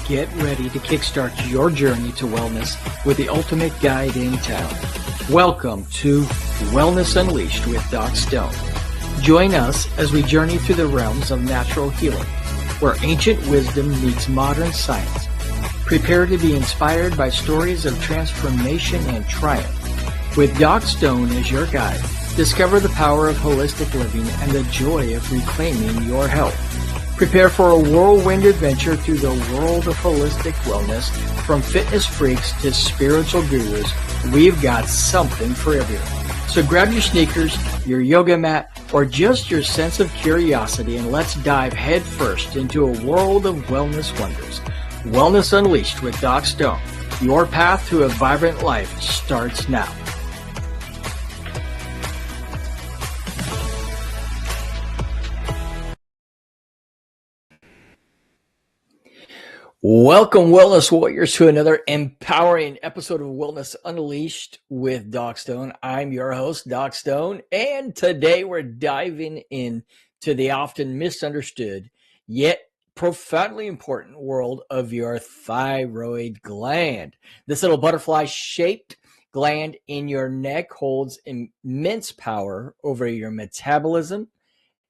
Get ready to kickstart your journey to wellness with the ultimate guide in town. Welcome to Wellness Unleashed with Doc Stone. Join us as we journey through the realms of natural healing, where ancient wisdom meets modern science. Prepare to be inspired by stories of transformation and triumph. With Doc Stone as your guide, discover the power of holistic living and the joy of reclaiming your health. Prepare for a whirlwind adventure through the world of holistic wellness. From fitness freaks to spiritual gurus, we've got something for everyone. So grab your sneakers, your yoga mat, or just your sense of curiosity, and let's dive headfirst into a world of wellness wonders. Wellness Unleashed with Doc Stone. Your path to a vibrant life starts now. Welcome, Wellness Warriors, to another empowering episode of Wellness Unleashed with Doc Stone. I'm your host, Doc Stone, and today we're diving into the often misunderstood yet profoundly important world of your thyroid gland. This little butterfly-shaped gland in your neck holds immense power over your metabolism,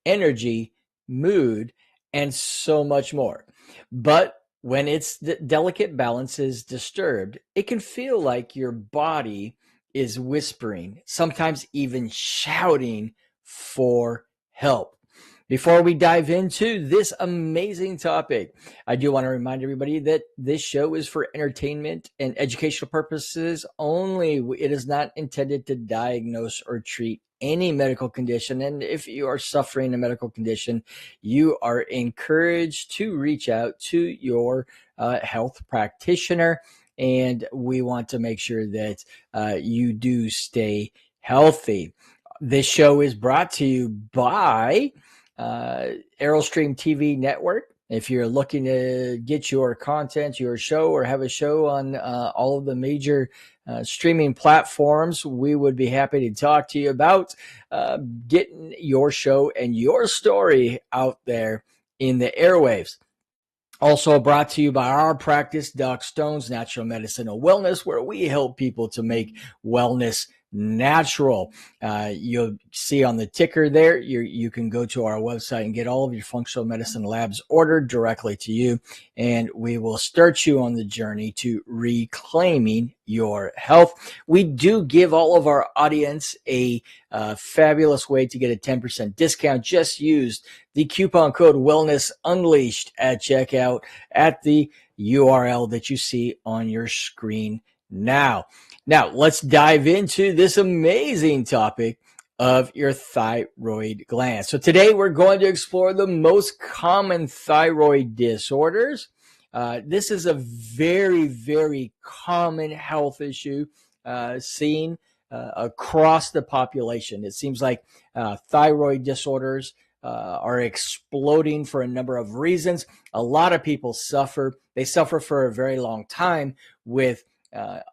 energy, mood, and so much more. But when its delicate balance is disturbed, it can feel like your body is whispering, sometimes even shouting for help. Before we dive into this amazing topic, I do want to remind everybody that this show is for entertainment and educational purposes only. It is not intended to diagnose or treat any medical condition. And if you are suffering a medical condition, you are encouraged to reach out to your health practitioner. And we want to make sure that you do stay healthy. This show is brought to you by Aerostream TV Network. If you're looking to get your content, your show, or have a show on all of the major streaming platforms, we would be happy to talk to you about getting your show and your story out there in the airwaves. Also brought to you by our practice, Doc Stone's Natural Medicine and Wellness, where we help people to make wellness natural. You'll see on the ticker there, you can go to our website and get all of your functional medicine labs ordered directly to you, and we will start you on the journey to reclaiming your health. We do give all of our audience a fabulous way to get a 10% discount. Just use the coupon code Wellness Unleashed at checkout at the URL that you see on your screen now. Now, let's dive into this amazing topic of your thyroid gland. So today we're going to explore the most common thyroid disorders. This is a very, very common health issue seen across the population. It seems like thyroid disorders are exploding for a number of reasons. A lot of people suffer. They suffer for a very long time with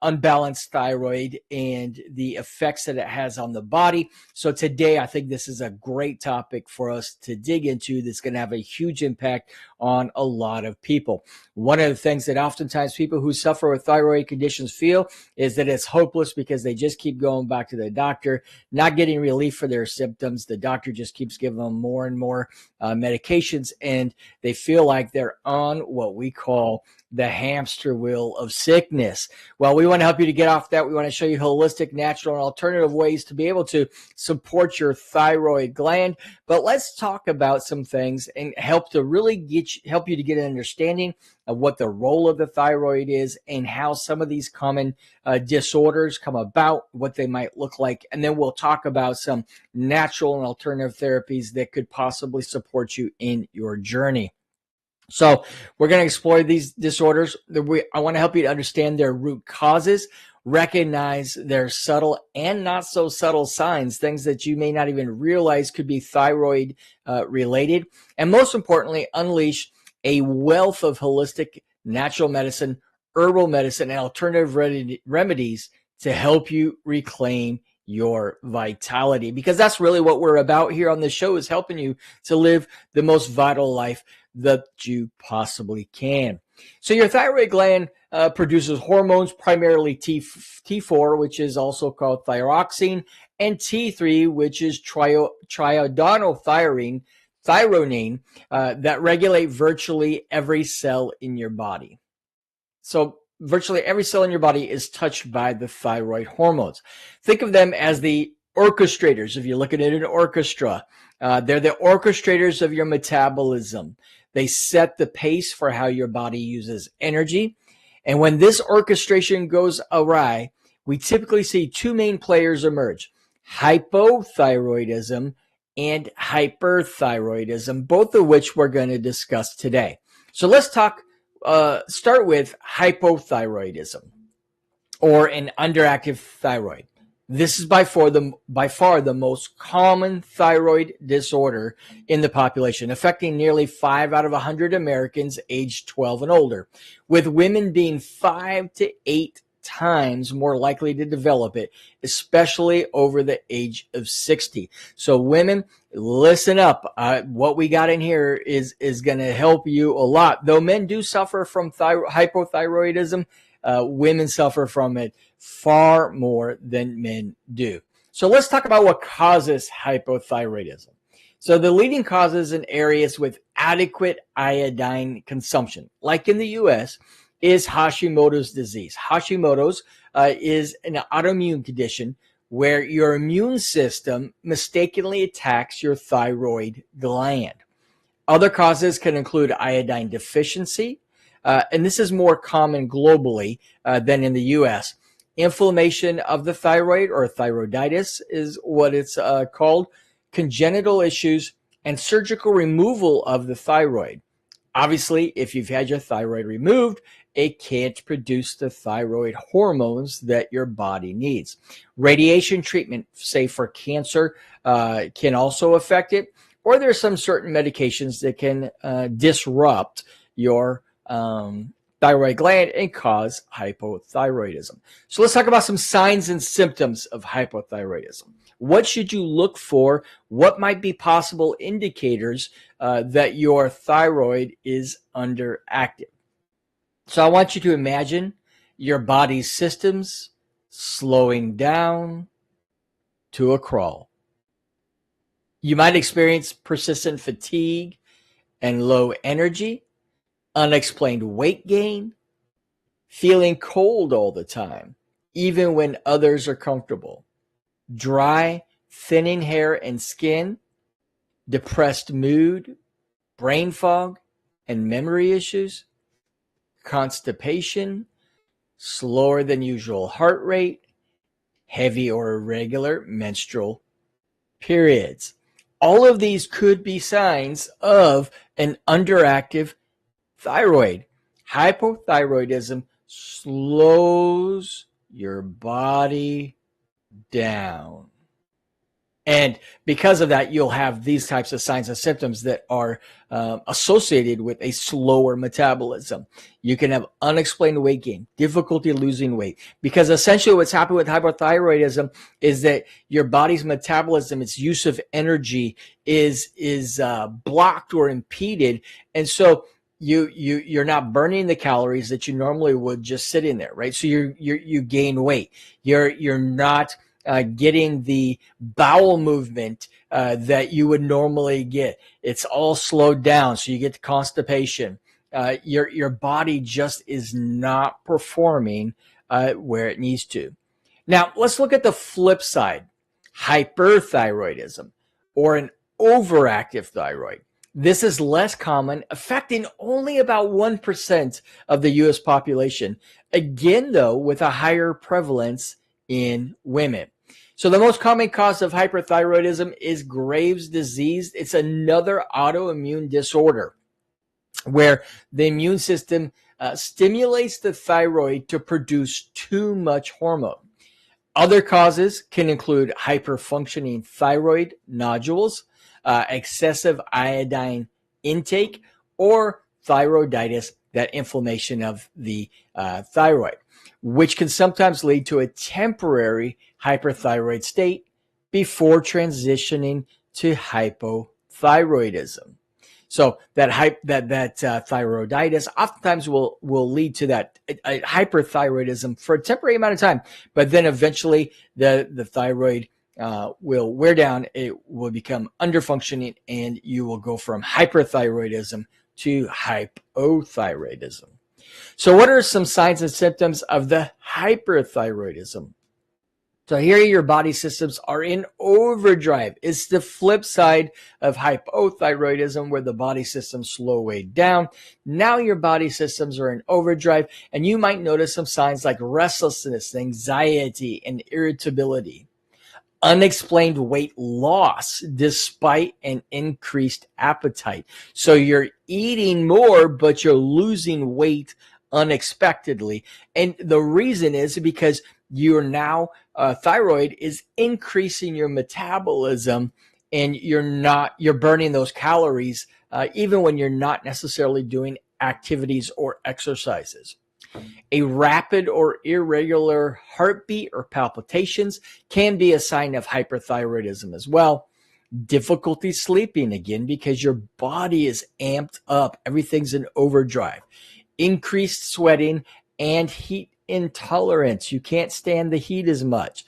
unbalanced thyroid and the effects that it has on the body. So today, I think this is a great topic for us to dig into that's going to have a huge impact on a lot of people. One of the things that oftentimes people who suffer with thyroid conditions feel is that it's hopeless because they just keep going back to the doctor, not getting relief for their symptoms. The doctor just keeps giving them more and more medications, and they feel like they're on what we call the hamster wheel of sickness. Well, we want to help you to get off that. We want to show you holistic, natural, and alternative ways to be able to support your thyroid gland. But let's talk about some things and help you to get an understanding of what the role of the thyroid is and how some of these common disorders come about, what they might look like. And then we'll talk about some natural and alternative therapies that could possibly support you in your journey. So we're going to explore these disorders. I want to help you to understand their root causes, recognize their subtle and not so subtle signs, things that you may not even realize could be thyroid related, and most importantly, unleash a wealth of holistic natural medicine, herbal medicine, and alternative remedies to help you reclaim your vitality, because that's really what we're about here on this show, is helping you to live the most vital life that you possibly can. So your thyroid gland produces hormones, primarily T4, which is also called thyroxine, and T3, which is triiodonylthyronine, that regulate virtually every cell in your body. So virtually every cell in your body is touched by the thyroid hormones. Think of them as the orchestrators. If you're looking at an orchestra, they're the orchestrators of your metabolism. They set the pace for how your body uses energy. And when this orchestration goes awry, we typically see two main players emerge: hypothyroidism and hyperthyroidism, both of which we're going to discuss today. So let's start with hypothyroidism, or an underactive thyroid. This is by far the most common thyroid disorder in the population, affecting nearly 5 out of 100 Americans aged 12 and older, with women being 5 to 8 times more likely to develop it, especially over the age of 60. So women, listen up. What we got in here is going to help you a lot. Though men do suffer from hypothyroidism, women suffer from it far more than men do. So let's talk about what causes hypothyroidism. So the leading causes in areas with adequate iodine consumption, like in the U.S., is Hashimoto's disease. Hashimoto's is an autoimmune condition where your immune system mistakenly attacks your thyroid gland. Other causes can include iodine deficiency, and this is more common globally than in the U.S. Inflammation of the thyroid, or thyroiditis is what it's called, congenital issues, and surgical removal of the thyroid. Obviously, if you've had your thyroid removed, it can't produce the thyroid hormones that your body needs. Radiation treatment, say for cancer, can also affect it, or there's some certain medications that can disrupt your thyroid gland and cause hypothyroidism. So let's talk about some signs and symptoms of hypothyroidism. What should you look for? What might be possible indicators that your thyroid is underactive? So I want you to imagine your body's systems slowing down to a crawl. You might experience persistent fatigue and low energy, unexplained weight gain, feeling cold all the time, even when others are comfortable, dry, thinning hair and skin, depressed mood, brain fog, and memory issues, constipation, slower than usual heart rate, heavy or irregular menstrual periods. All of these could be signs of an underactive thyroid. Hypothyroidism slows your body down. And because of that, you'll have these types of signs and symptoms that are associated with a slower metabolism. You can have unexplained weight gain, difficulty losing weight, because essentially what's happening with hypothyroidism is that your body's metabolism, its use of energy, is blocked or impeded, and so you're not burning the calories that you normally would just sitting there, right? So you gain weight. You're not getting the bowel movement that you would normally get. It's all slowed down, so you get the constipation. Your body just is not performing where it needs to. Now, let's look at the flip side: hyperthyroidism, or an overactive thyroid. This is less common, affecting only about 1% of the U.S. population. Again, though, with a higher prevalence in women. So the most common cause of hyperthyroidism is Graves' disease. It's another autoimmune disorder where the immune system stimulates the thyroid to produce too much hormone. Other causes can include hyperfunctioning thyroid nodules, excessive iodine intake, or thyroiditis, that inflammation of the thyroid, which can sometimes lead to a temporary hyperthyroid state before transitioning to hypothyroidism. So that thyroiditis oftentimes will lead to that hyperthyroidism for a temporary amount of time, but then eventually the thyroid will wear down. It will become underfunctioning, and you will go from hyperthyroidism to hypothyroidism. So what are some signs and symptoms of the hyperthyroidism? So here your body systems are in overdrive. It's the flip side of hypothyroidism, where the body systems slow way down. Now your body systems are in overdrive, and you might notice some signs like restlessness, anxiety, and irritability. Unexplained weight loss despite an increased appetite. So you're eating more, but you're losing weight unexpectedly. And the reason is because you're now thyroid is increasing your metabolism, and you're burning those calories even when you're not necessarily doing activities or exercises. A rapid or irregular heartbeat or palpitations can be a sign of hyperthyroidism as well. Difficulty sleeping, again, because your body is amped up. Everything's in overdrive. Increased sweating and heat intolerance. You can't stand the heat as much.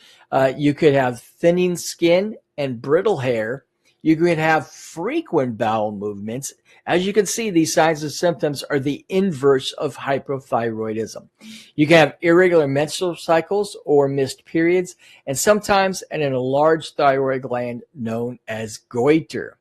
You could have thinning skin and brittle hair. You could have frequent bowel movements. As you can see, these signs and symptoms are the inverse of hypothyroidism. You can have irregular menstrual cycles or missed periods, and sometimes an enlarged thyroid gland known as goiter.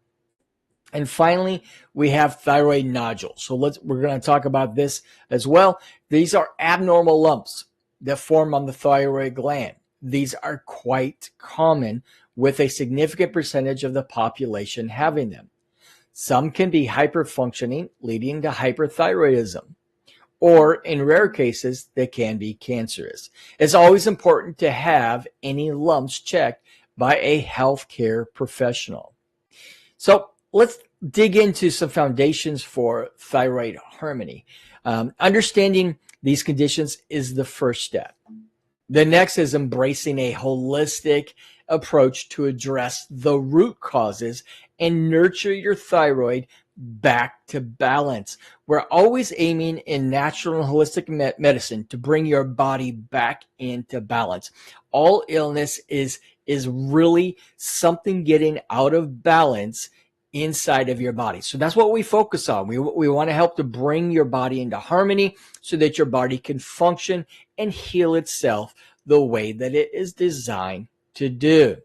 And finally, we have thyroid nodules. So we're going to talk about this as well. These are abnormal lumps that form on the thyroid gland. These are quite common, with a significant percentage of the population having them. Some can be hyperfunctioning, leading to hyperthyroidism, or in rare cases, they can be cancerous. It's always important to have any lumps checked by a healthcare professional. So let's dig into some foundations for thyroid harmony. Understanding these conditions is the first step. The next is embracing a holistic approach to address the root causes and nurture your thyroid back to balance. We're always aiming in natural and holistic medicine to bring your body back into balance. All illness is really something getting out of balance inside of your body. So that's what we focus on. We want to help to bring your body into harmony so that your body can function and heal itself the way that it is designed to do.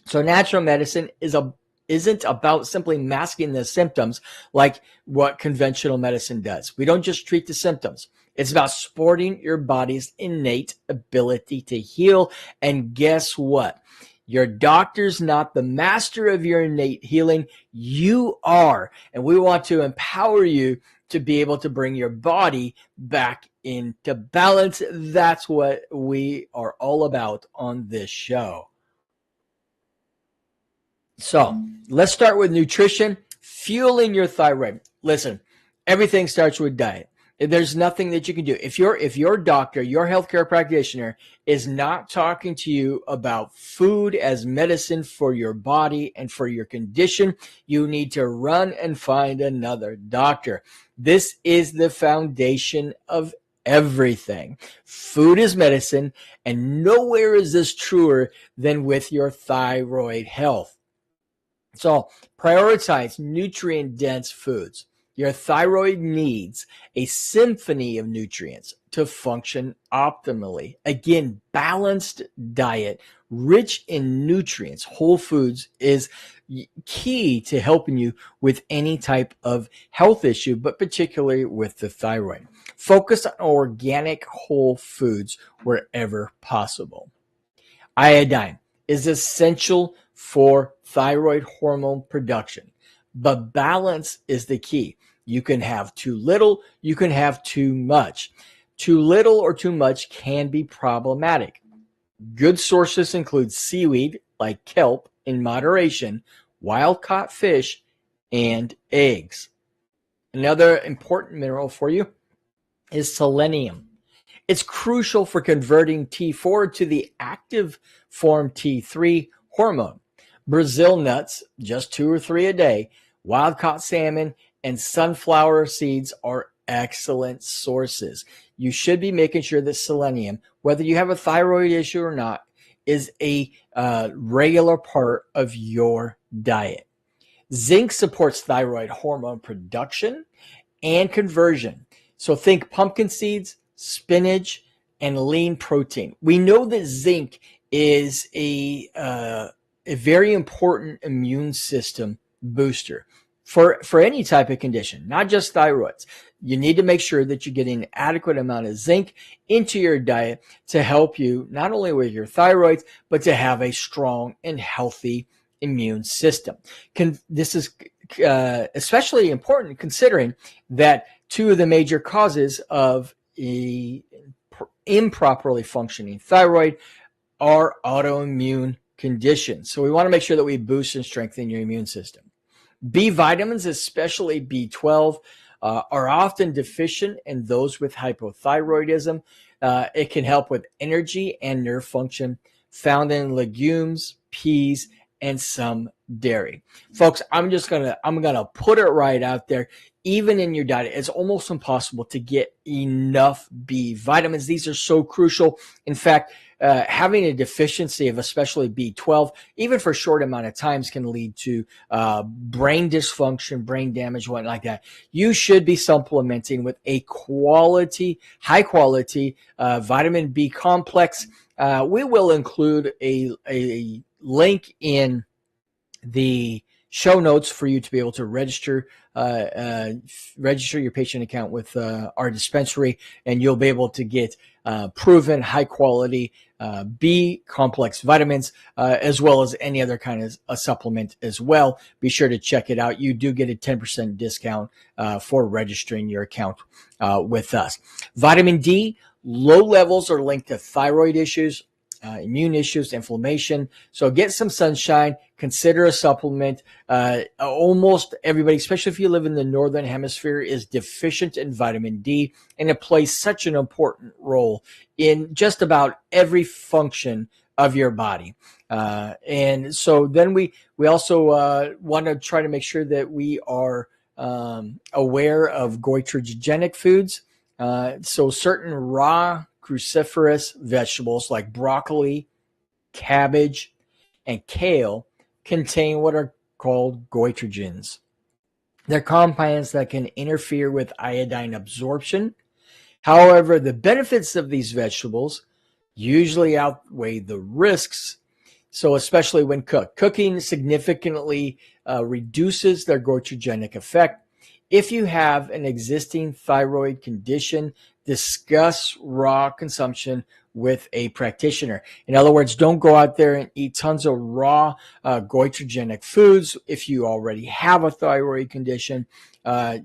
So natural medicine isn't about simply masking the symptoms like what conventional medicine does. We don't just treat the symptoms. It's about supporting your body's innate ability to heal. And guess what? Your doctor's not the master of your innate healing. You are. And we want to empower you to be able to bring your body back into balance. That's what we are all about on this show. So let's start with nutrition, fueling your thyroid. Listen, everything starts with diet. There's nothing that you can do. If your doctor, your healthcare practitioner is not talking to you about food as medicine for your body and for your condition, you need to run and find another doctor. This is the foundation of everything. Food is medicine, and nowhere is this truer than with your thyroid health. So prioritize nutrient-dense foods. Your thyroid needs a symphony of nutrients to function optimally. Again, balanced diet, rich in nutrients, whole foods is key to helping you with any type of health issue, but particularly with the thyroid. Focus on organic whole foods wherever possible. Iodine is essential for thyroid hormone production, but balance is the key. You can have too little, you can have too much. Too little or too much can be problematic. Good sources include seaweed like kelp in moderation, wild-caught fish, and eggs. Another important mineral for you is selenium. It's crucial for converting T4 to the active form T3 hormone. Brazil nuts, just 2 or 3 a day, wild-caught salmon, and sunflower seeds are excellent sources. You should be making sure that selenium, whether you have a thyroid issue or not, is a regular part of your diet. Zinc supports thyroid hormone production and conversion. So think pumpkin seeds, spinach, and lean protein. We know that zinc is a very important immune system booster for any type of condition, not just thyroids. You need to make sure that you're getting an adequate amount of zinc into your diet to help you not only with your thyroids, but to have a strong and healthy immune system. This is especially important considering that two of the major causes of improperly functioning thyroid are autoimmune conditions. So we want to make sure that we boost and strengthen your immune system. B vitamins, especially B12, are often deficient in those with hypothyroidism. It can help with energy and nerve function found in legumes, peas, and some dairy. Folks, I'm gonna put it right out there. Even in your diet, it's almost impossible to get enough B vitamins. These are so crucial. In fact, having a deficiency of especially B12, even for a short amount of times, can lead to brain dysfunction, brain damage, whatnot like that. You should be supplementing with a high quality vitamin B complex. We will include a link in the show notes for you to be able to register your patient account with our dispensary, and you'll be able to get proven high quality B complex vitamins, as well as any other kind of a supplement as well. Be sure to check it out. You do get a 10% discount for registering your account with us. Vitamin D, low levels are linked to thyroid issues, immune issues, inflammation. So get some sunshine, consider a supplement. Almost everybody, especially if you live in the Northern Hemisphere, is deficient in vitamin D, and it plays such an important role in just about every function of your body. And so then we also want to try to make sure that we are aware of goitrogenic foods. So certain raw cruciferous vegetables like broccoli, cabbage, and kale contain what are called goitrogens. They're compounds that can interfere with iodine absorption. However, the benefits of these vegetables usually outweigh the risks. So especially when cooked. Cooking significantly reduces their goitrogenic effect. If you have an existing thyroid condition, discuss raw consumption with a practitioner. In other words, don't go out there and eat tons of raw goitrogenic foods. If you already have a thyroid condition,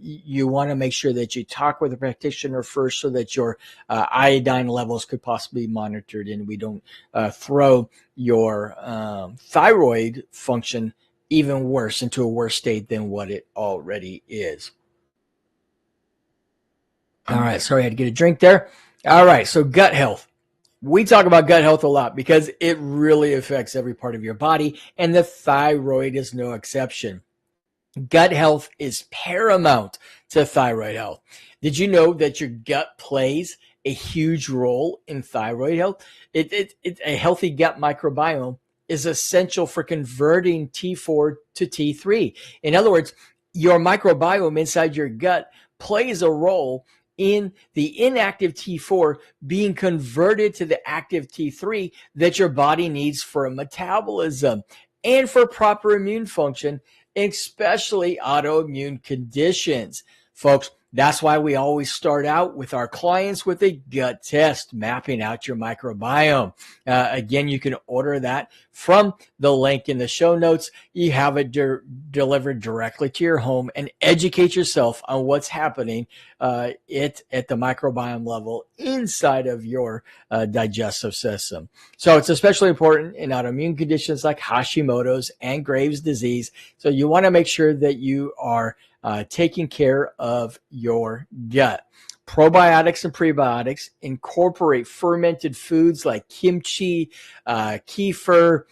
you want to make sure that you talk with a practitioner first so that your iodine levels could possibly be monitored and we don't throw your thyroid function even worse into a worse state than what it already is. All right, sorry, I had to get a drink there. All right, so gut health. We talk about gut health a lot because it really affects every part of your body, and the thyroid is no exception. Gut health is paramount to thyroid health. Did you know that your gut plays a huge role in thyroid health? A healthy gut microbiome is essential for converting T4 to T3. In other words, your microbiome inside your gut plays a role in the inactive T4 being converted to the active T3 that your body needs for metabolism and for proper immune function, especially autoimmune conditions. Folks, that's why we always start out with our clients with a gut test, mapping out your microbiome. Again, you can order that from the link in the show notes. You have it delivered directly to your home and educate yourself on what's happening at the microbiome level inside of your digestive system. So it's especially important in autoimmune conditions like Hashimoto's and Graves' disease. So you want to make sure that you are taking care of your gut. Probiotics and prebiotics incorporate fermented foods like kimchi, kefir,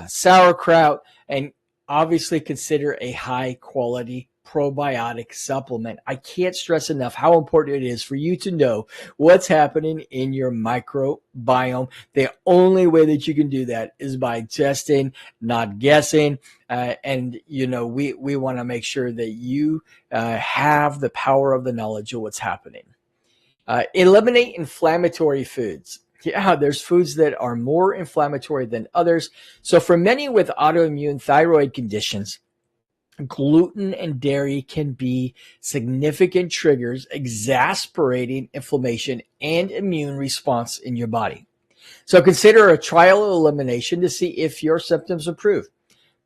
sauerkraut, and obviously consider a high quality probiotic supplement. I can't stress enough how important it is for you to know what's happening in your microbiome. The only way that you can do that is by testing, not guessing. And we want to make sure that you have the power of the knowledge of what's happening. Eliminate inflammatory foods. Yeah, there's foods that are more inflammatory than others. So for many with autoimmune thyroid conditions, gluten and dairy can be significant triggers, exacerbating inflammation and immune response in your body. So consider a trial elimination to see if your symptoms improve.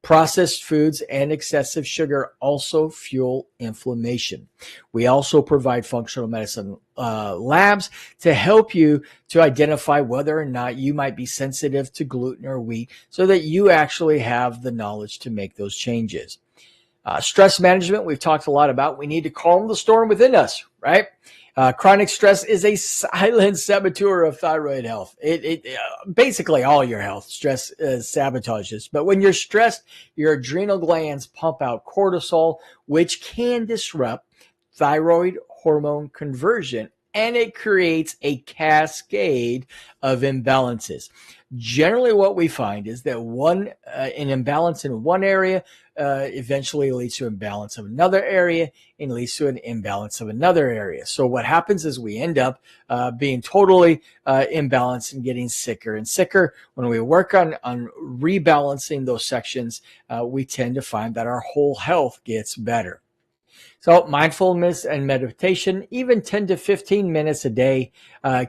Processed foods and excessive sugar also fuel inflammation. We also provide functional medicine labs to help you to identify whether or not you might be sensitive to gluten or wheat so that you actually have the knowledge to make those changes. Stress management, we've talked a lot about. We need to calm the storm within us, right? Chronic stress is a silent saboteur of thyroid health. Basically all your health stress sabotages. But when you're stressed, your adrenal glands pump out cortisol, which can disrupt thyroid hormone conversion, and it creates a cascade of imbalances. Generally, what we find is that an imbalance in one area eventually leads to imbalance of another area and leads to an imbalance of another area. So what happens is we end up being totally imbalanced and getting sicker and sicker. When we work on rebalancing those sections, we tend to find that our whole health gets better. So mindfulness and meditation, even 10 to 15 minutes a day,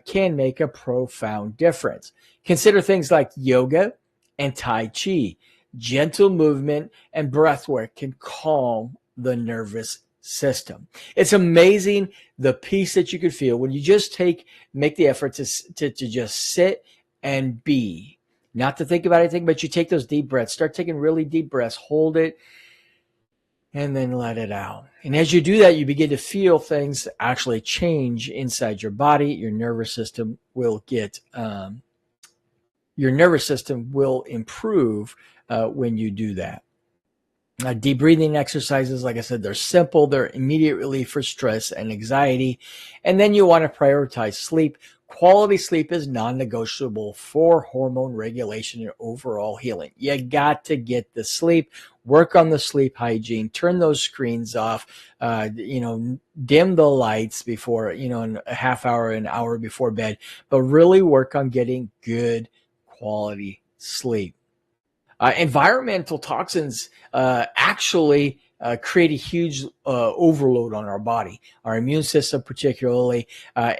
can make a profound difference. Consider things like yoga and Tai Chi. Gentle movement and breath work can calm the nervous system. It's amazing the peace that you could feel when you just make the effort to just sit and be. Not to think about anything, but you take those deep breaths. Start taking really deep breaths. Hold it and then let it out. And as you do that, you begin to feel things actually change inside your body. Your nervous system will improve when you do that. Deep breathing exercises, like I said, they're simple. They're immediate relief for stress and anxiety. And then you want to prioritize sleep. Quality sleep is non-negotiable for hormone regulation and overall healing. You got to get the sleep, work on the sleep hygiene, turn those screens off, dim the lights before, a half hour, an hour before bed, but really work on getting good quality sleep. Environmental toxins actually create a huge overload on our body, our immune system particularly,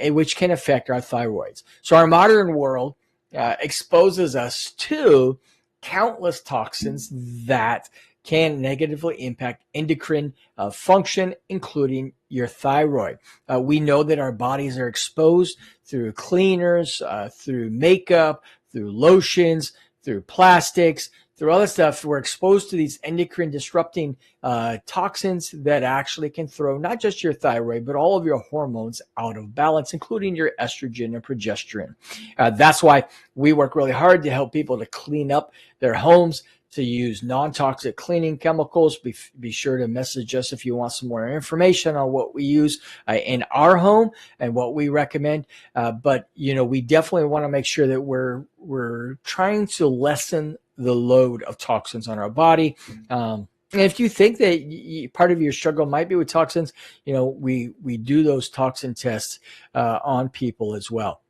which can affect our thyroids. So our modern world exposes us to countless toxins that can negatively impact endocrine function, including your thyroid. We know that our bodies are exposed through cleaners, through makeup, through lotions, through plastics, through other stuff. We're exposed to these endocrine disrupting toxins that actually can throw not just your thyroid, but all of your hormones out of balance, including your estrogen and progesterone. That's why we work really hard to help people to clean up their homes, to use non-toxic cleaning chemicals. Be sure to message us if you want some more information on what we use in our home and what we recommend. But we definitely want to make sure that we're trying to lessen the load of toxins on our body. And if you think that part of your struggle might be with toxins, we do those toxin tests on people as well.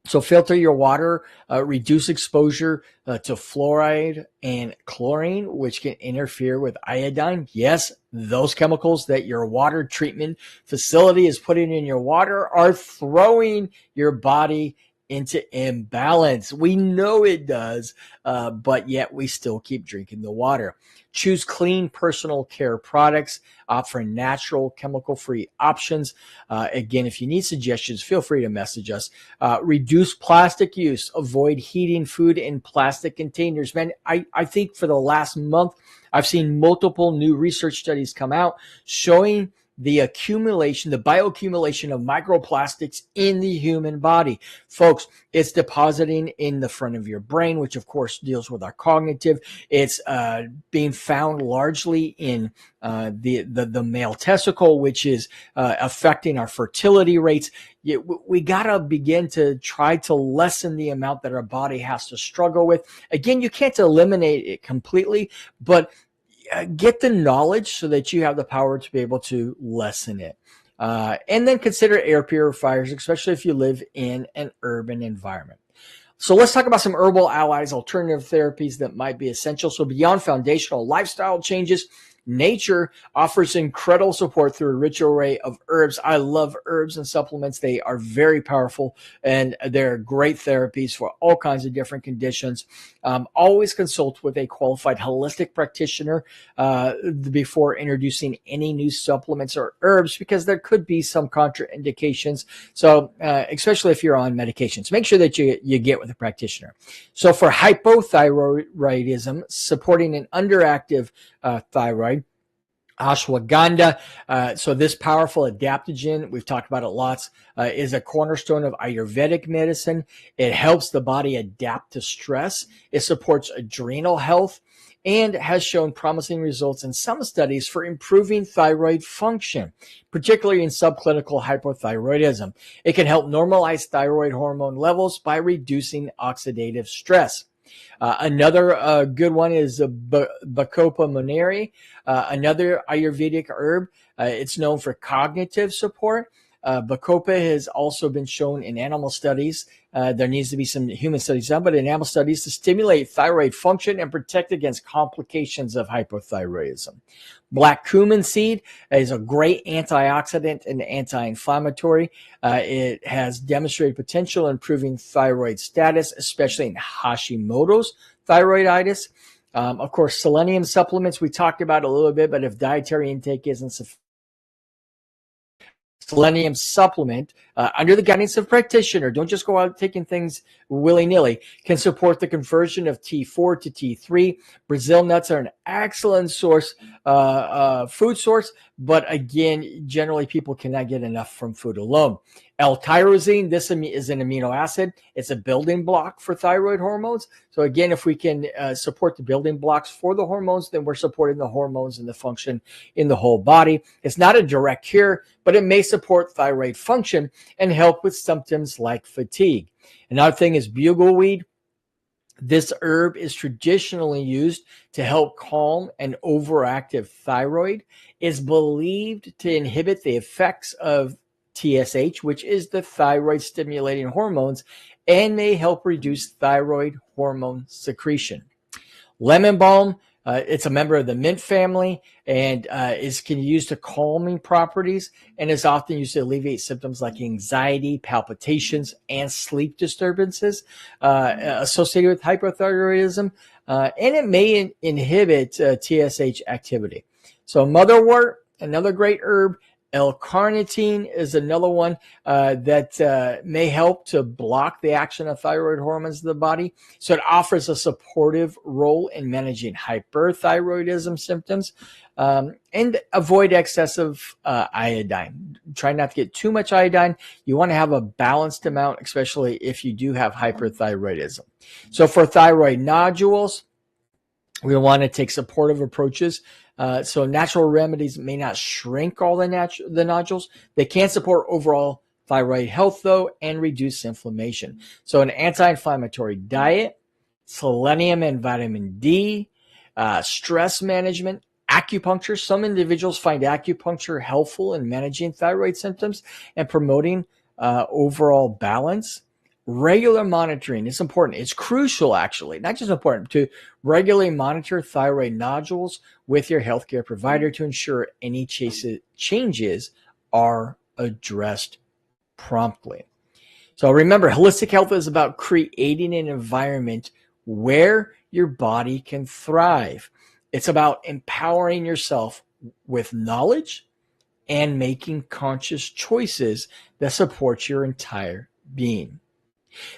So filter your water, reduce exposure to fluoride and chlorine, which can interfere with iodine. Yes, those chemicals that your water treatment facility is putting in your water are throwing your body into imbalance. We know it does, but yet we still keep drinking the water. Choose clean personal care products, opt for natural, chemical-free options. Again, if you need suggestions, feel free to message us. Reduce plastic use. Avoid heating food in plastic containers. Man, I think for the last month, I've seen multiple new research studies come out showing the bioaccumulation of microplastics in the human body. Folks, it's depositing in the front of your brain, which of course deals with our cognitive. It's being found largely in the male testicle, which is affecting our fertility rates. We got to begin to try to lessen the amount that our body has to struggle with. Again, you can't eliminate it completely, but get the knowledge so that you have the power to be able to lessen it. And then consider air purifiers, especially if you live in an urban environment. So let's talk about some herbal allies, alternative therapies that might be essential. So beyond foundational lifestyle changes, nature offers incredible support through a rich array of herbs. I love herbs and supplements. They are very powerful and they're great therapies for all kinds of different conditions. Always consult with a qualified holistic practitioner before introducing any new supplements or herbs, because there could be some contraindications. So especially if you're on medications, make sure that you get with a practitioner. So for hypothyroidism, supporting an underactive thyroid, ashwagandha, so this powerful adaptogen, we've talked about it lots, is a cornerstone of Ayurvedic medicine. It helps the body adapt to stress. It supports adrenal health and has shown promising results in some studies for improving thyroid function, particularly in subclinical hypothyroidism. It can help normalize thyroid hormone levels by reducing oxidative stress. Another good one is Bacopa monnieri, another Ayurvedic herb. It's known for cognitive support. Bacopa has also been shown in animal studies. There needs to be some human studies done, but in animal studies to stimulate thyroid function and protect against complications of hypothyroidism. Black cumin seed is a great antioxidant and anti-inflammatory. It has demonstrated potential in improving thyroid status, especially in Hashimoto's thyroiditis. Of course, selenium supplements, we talked about a little bit, but if dietary intake isn't sufficient, selenium supplement under the guidance of a practitioner, don't just go out taking things willy-nilly, can support the conversion of T4 to T3. Brazil nuts are an excellent source, food source, but again, generally people cannot get enough from food alone. L-tyrosine, this is an amino acid. It's a building block for thyroid hormones. So again, if we can support the building blocks for the hormones, then we're supporting the hormones and the function in the whole body. It's not a direct cure, but it may support thyroid function and help with symptoms like fatigue. Another thing is bugleweed. This herb is traditionally used to help calm an overactive thyroid. It's believed to inhibit the effects of TSH, which is the thyroid stimulating hormones, and may help reduce thyroid hormone secretion. Lemon balm, it's a member of the mint family and can be used to calming properties and is often used to alleviate symptoms like anxiety, palpitations, and sleep disturbances associated with hypothyroidism. And it may inhibit TSH activity. So motherwort, another great herb. L-carnitine is another one that may help to block the action of thyroid hormones in the body. So it offers a supportive role in managing hyperthyroidism symptoms and avoid excessive iodine. Try not to get too much iodine. You want to have a balanced amount, especially if you do have hyperthyroidism. So for thyroid nodules, we want to take supportive approaches. So natural remedies may not shrink all the nodules. They can support overall thyroid health, though, and reduce inflammation. So an anti-inflammatory diet, selenium and vitamin D, stress management, acupuncture. Some individuals find acupuncture helpful in managing thyroid symptoms and promoting overall balance. Regular monitoring is important. It's crucial, actually, not just important, to regularly monitor thyroid nodules with your healthcare provider to ensure any changes are addressed promptly. So remember, holistic health is about creating an environment where your body can thrive. It's about empowering yourself with knowledge and making conscious choices that support your entire being.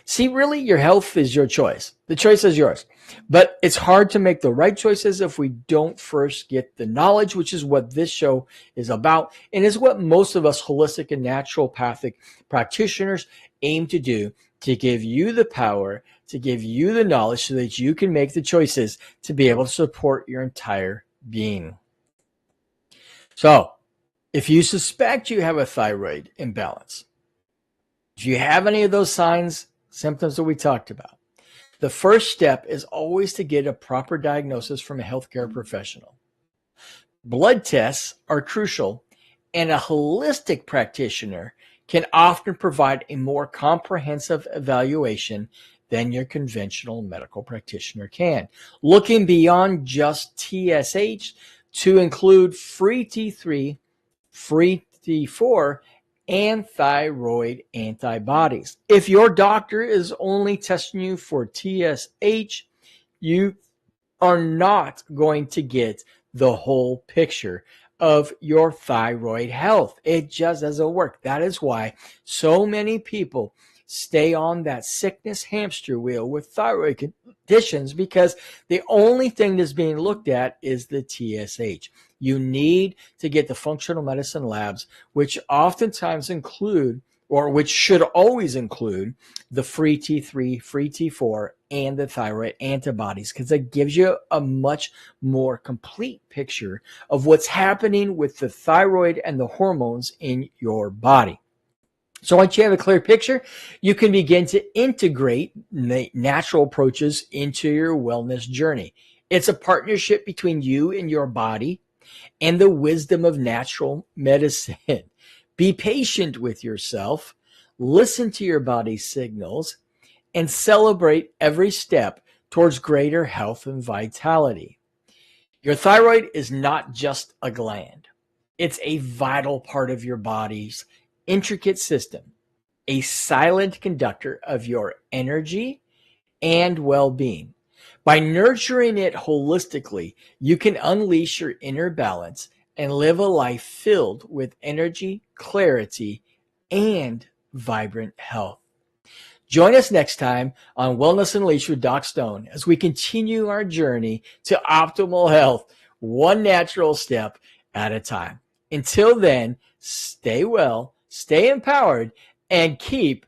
See, really, your health is your choice. The choice is yours. But it's hard to make the right choices if we don't first get the knowledge, which is what this show is about, and is what most of us holistic and naturopathic practitioners aim to do, to give you the power, to give you the knowledge so that you can make the choices to be able to support your entire being. So, if you suspect you have a thyroid imbalance, if you have any of those signs, symptoms that we talked about, the first step is always to get a proper diagnosis from a healthcare professional. Blood tests are crucial, and a holistic practitioner can often provide a more comprehensive evaluation than your conventional medical practitioner can, looking beyond just TSH to include free T3, free T4, and thyroid antibodies. If your doctor is only testing you for TSH, you are not going to get the whole picture of your thyroid health. It just doesn't work. That is why so many people stay on that sickness hamster wheel with thyroid conditions, because the only thing that's being looked at is the TSH. You need to get the functional medicine labs, which oftentimes include, or which should always include, the free T3, free T4, and the thyroid antibodies, because it gives you a much more complete picture of what's happening with the thyroid and the hormones in your body. So once you have a clear picture, you can begin to integrate natural approaches into your wellness journey. It's a partnership between you and your body and the wisdom of natural medicine. Be patient with yourself, listen to your body's signals, and celebrate every step towards greater health and vitality. Your thyroid is not just a gland. It's a vital part of your body's intricate system, a silent conductor of your energy and well-being. By nurturing it holistically, you can unleash your inner balance and live a life filled with energy, clarity, and vibrant health. Join us next time on Wellness Unleashed with Doc Stone as we continue our journey to optimal health, one natural step at a time. Until then, stay well, stay empowered, and keep